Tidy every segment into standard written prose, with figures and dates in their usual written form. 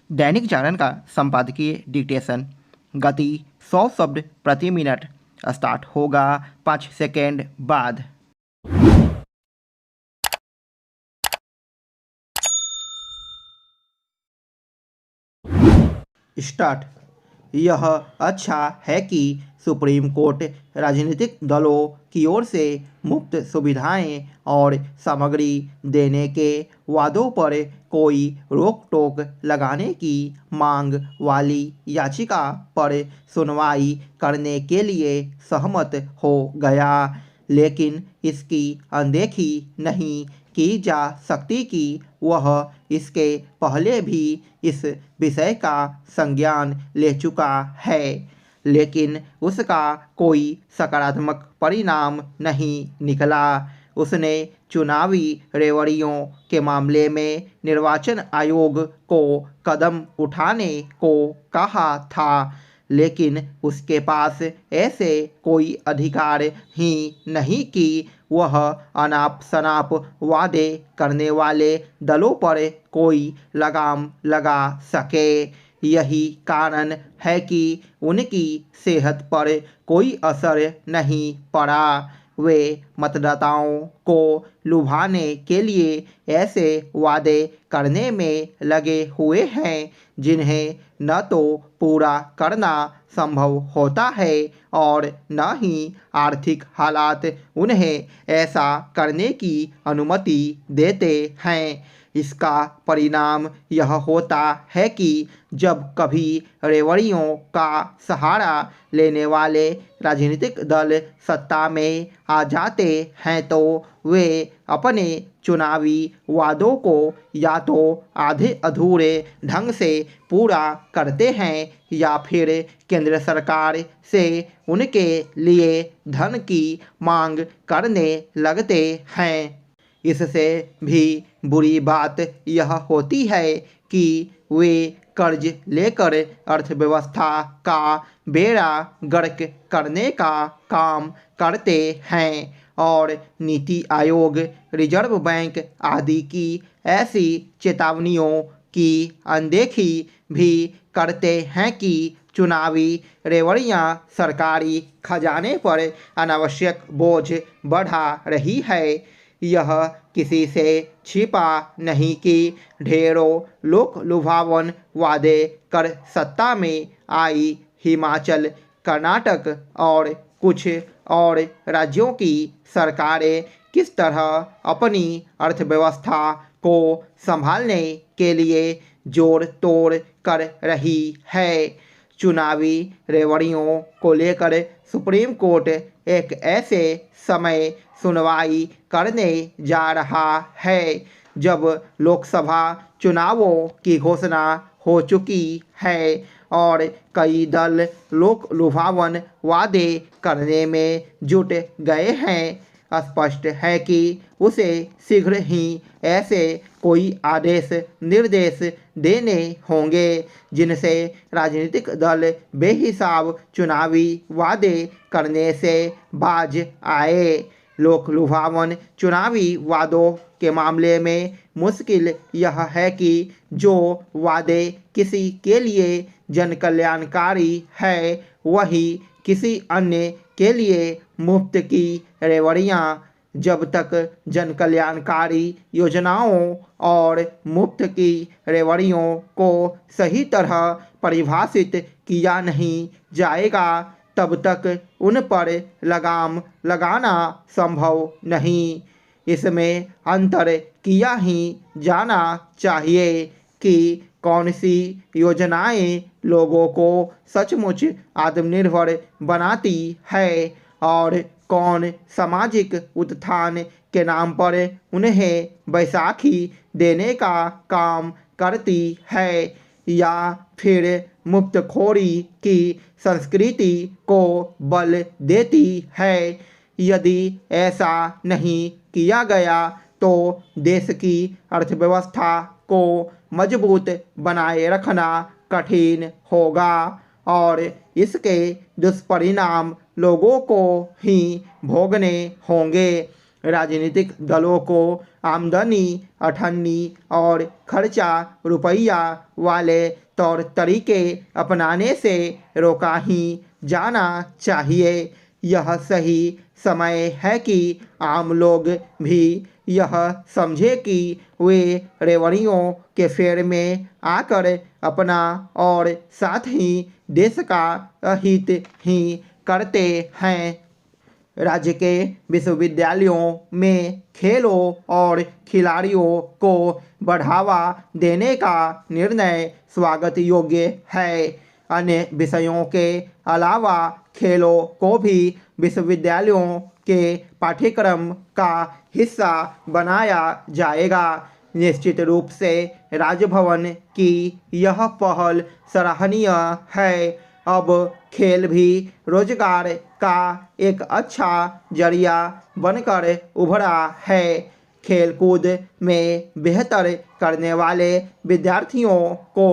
दैनिक जागरण का संपादकीय डिक्टेशन। गति 100 शब्द प्रति मिनट। स्टार्ट होगा 5 सेकेंड बाद। स्टार्ट। यह अच्छा है कि सुप्रीम कोर्ट राजनीतिक दलों की ओर से मुफ्त सुविधाएं और सामग्री देने के वादों पर कोई रोक टोक लगाने की मांग वाली याचिका पर सुनवाई करने के लिए सहमत हो गया, लेकिन इसकी अनदेखी नहीं की जा सकती कि वह इसके पहले भी इस विषय का संज्ञान ले चुका है, लेकिन उसका कोई सकारात्मक परिणाम नहीं निकला। उसने चुनावी रेवड़ियों के मामले में निर्वाचन आयोग को कदम उठाने को कहा था, लेकिन उसके पास ऐसे कोई अधिकार ही नहीं कि वह अनाप शनाप वादे करने वाले दलों पर कोई लगाम लगा सके। यही कारण है कि उनकी सेहत पर कोई असर नहीं पड़ा। वे मतदाताओं को लुभाने के लिए ऐसे वादे करने में लगे हुए हैं जिन्हें न तो पूरा करना संभव होता है और न ही आर्थिक हालात उन्हें ऐसा करने की अनुमति देते हैं। इसका परिणाम यह होता है कि जब कभी रेवड़ियों का सहारा लेने वाले राजनीतिक दल सत्ता में आ जाते हैं तो वे अपने चुनावी वादों को या तो आधे अधूरे ढंग से पूरा करते हैं या फिर केंद्र सरकार से उनके लिए धन की मांग करने लगते हैं। इससे भी बुरी बात यह होती है कि वे कर्ज लेकर अर्थव्यवस्था का बेड़ा गर्क करने का काम करते हैं और नीति आयोग, रिजर्व बैंक आदि की ऐसी चेतावनियों की अनदेखी भी करते हैं कि चुनावी रेवड़ियां सरकारी खजाने पर अनावश्यक बोझ बढ़ा रही है। यह किसी से छिपा नहीं कि ढेरों लोक लुभावन वादे कर सत्ता में आई हिमाचल, कर्नाटक और कुछ और राज्यों की सरकारें किस तरह अपनी अर्थव्यवस्था को संभालने के लिए जोड़ तोड़ कर रही है। चुनावी रेवड़ियों को लेकर सुप्रीम कोर्ट एक ऐसे समय सुनवाई करने जा रहा है जब लोकसभा चुनावों की घोषणा हो चुकी है और कई दल लोक लुभावन वादे करने में जुट गए हैं। स्पष्ट है कि उसे शीघ्र ही ऐसे कोई आदेश निर्देश देने होंगे जिनसे राजनीतिक दल बेहिसाब चुनावी वादे करने से बाज आए। लोक लुभावन चुनावी वादों के मामले में मुश्किल यह है कि जो वादे किसी के लिए जन कल्याणकारी है वही किसी अन्य के लिए मुफ्त की रेवड़ियां जब तक जन कल्याणकारी योजनाओं और मुफ्त की रेवड़ियों को सही तरह परिभाषित किया नहीं जाएगा तब तक उन पर लगाम लगाना संभव नहीं। इसमें अंतर किया ही जाना चाहिए कि कौन सी योजनाएं लोगों को सचमुच आत्मनिर्भर बनाती है और कौन सामाजिक उत्थान के नाम पर उन्हें बैसाखी देने का काम करती है या फिर मुफ्तखोरी की संस्कृति को बल देती है। यदि ऐसा नहीं किया गया तो देश की अर्थव्यवस्था को मजबूत बनाए रखना कठिन होगा और इसके दुष्परिणाम लोगों को ही भोगने होंगे। राजनीतिक दलों को आमदनी, अठन्नी और खर्चा रुपया वाले तौर तरीके अपनाने से रोका ही जाना चाहिए। यह सही समय है कि आम लोग भी यह समझे कि वे रेवड़ियों के फेर में आकर अपना और साथ ही देश का हित ही करते हैं। राज्य के विश्वविद्यालयों में खेलों और खिलाड़ियों को बढ़ावा देने का निर्णय स्वागत योग्य है। अन्य विषयों के अलावा खेलों को भी विश्वविद्यालयों के पाठ्यक्रम का हिस्सा बनाया जाएगा। निश्चित रूप से राजभवन की यह पहल सराहनीय है। अब खेल भी रोजगार का एक अच्छा जरिया बनकर उभरा है। खेलकूद में बेहतर करने वाले विद्यार्थियों को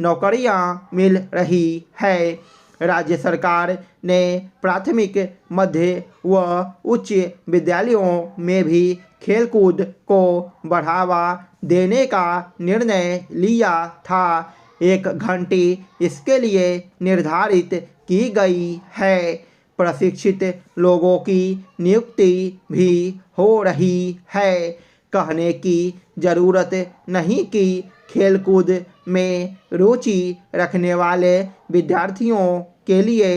नौकरियां मिल रही है। राज्य सरकार ने प्राथमिक, मध्य व उच्च विद्यालयों में भी खेलकूद को बढ़ावा देने का निर्णय लिया था। 1 घंटी इसके लिए निर्धारित की गई है। प्रशिक्षित लोगों की नियुक्ति भी हो रही है। कहने की ज़रूरत नहीं कि खेलकूद में रुचि रखने वाले विद्यार्थियों के लिए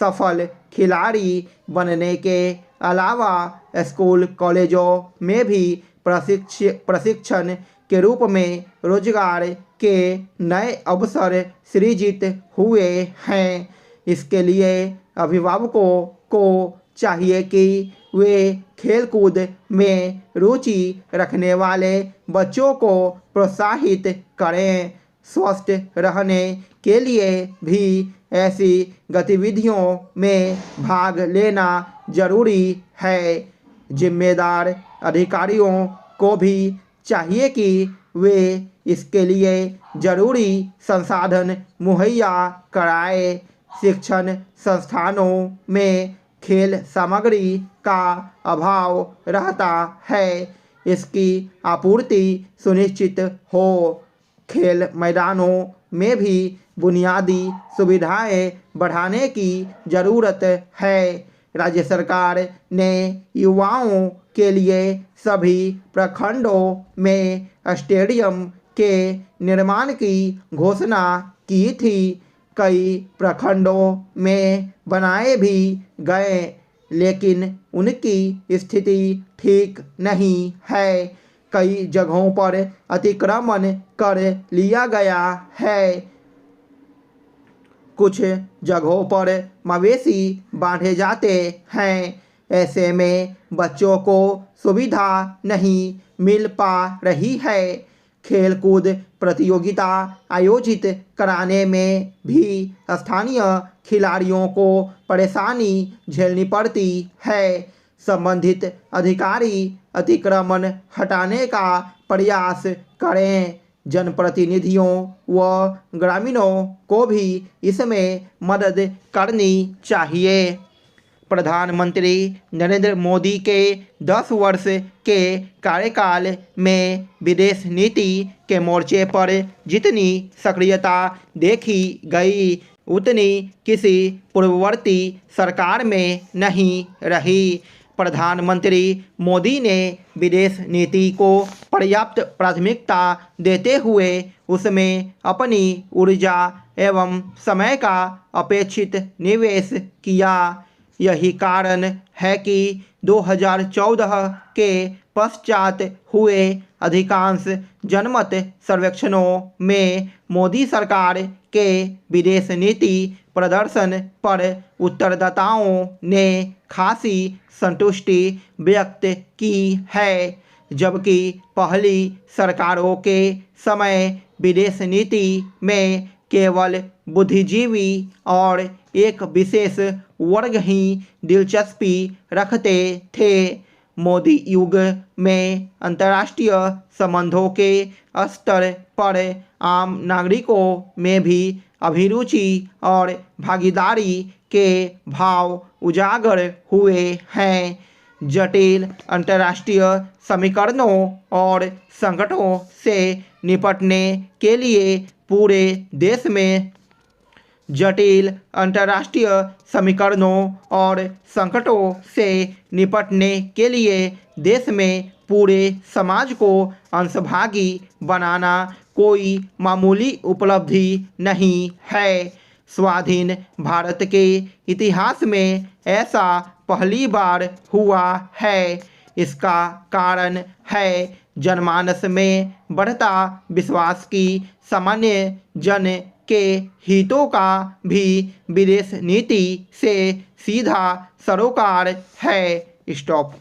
सफल खिलाड़ी बनने के अलावा स्कूल कॉलेजों में भी प्रशिक्षण के रूप में रोजगार के नए अवसर सृजित हुए हैं। इसके लिए अभिभावकों को चाहिए कि वे खेलकूद में रुचि रखने वाले बच्चों को प्रोत्साहित करें। स्वस्थ रहने के लिए भी ऐसी गतिविधियों में भाग लेना जरूरी है। जिम्मेदार अधिकारियों को भी चाहिए कि वे इसके लिए जरूरी संसाधन मुहैया कराएं। शिक्षण संस्थानों में खेल सामग्री का अभाव रहता है, इसकी आपूर्ति सुनिश्चित हो। खेल मैदानों में भी बुनियादी सुविधाएं बढ़ाने की ज़रूरत है। राज्य सरकार ने युवाओं के लिए सभी प्रखंडों में स्टेडियम के निर्माण की घोषणा की थी। कई प्रखंडों में बनाए भी गए, लेकिन उनकी स्थिति ठीक नहीं है। कई जगहों पर अतिक्रमण कर लिया गया है। कुछ जगहों पर मवेशी बांधे जाते हैं। ऐसे में बच्चों को सुविधा नहीं मिल पा रही है। खेलकूद प्रतियोगिता आयोजित कराने में भी स्थानीय खिलाड़ियों को परेशानी झेलनी पड़ती है। संबंधित अधिकारी अतिक्रमण हटाने का प्रयास करें। जनप्रतिनिधियों व ग्रामीणों को भी इसमें मदद करनी चाहिए। प्रधानमंत्री नरेंद्र मोदी के 10 वर्ष के कार्यकाल में विदेश नीति के मोर्चे पर जितनी सक्रियता देखी गई, उतनी किसी पूर्ववर्ती सरकार में नहीं रही। प्रधानमंत्री मोदी ने विदेश नीति को पर्याप्त प्राथमिकता देते हुए उसमें अपनी ऊर्जा एवं समय का अपेक्षित निवेश किया। यही कारण है कि 2014 के पश्चात हुए अधिकांश जनमत सर्वेक्षणों में मोदी सरकार के विदेश नीति प्रदर्शन पर उत्तरदाताओं ने खासी संतुष्टि व्यक्त की है, जबकि पहली सरकारों के समय विदेश नीति में केवल बुद्धिजीवी और एक विशेष वर्ग ही दिलचस्पी रखते थे। मोदी युग में अंतर्राष्ट्रीय संबंधों के स्तर पर आम नागरिकों में भी अभिरुचि और भागीदारी के भाव उजागर हुए हैं। जटिल अंतर्राष्ट्रीय समीकरणों और संकटों से निपटने के लिए पूरे देश में जटिल अंतर्राष्ट्रीय समीकरणों और संकटों से निपटने के लिए देश में पूरे समाज को अंशभागी बनाना कोई मामूली उपलब्धि नहीं है। स्वाधीन भारत के इतिहास में ऐसा पहली बार हुआ है। इसका कारण है जनमानस में बढ़ता विश्वास कि सामान्य जन के हितों का भी विदेश नीति से सीधा सरोकार है। स्टॉप।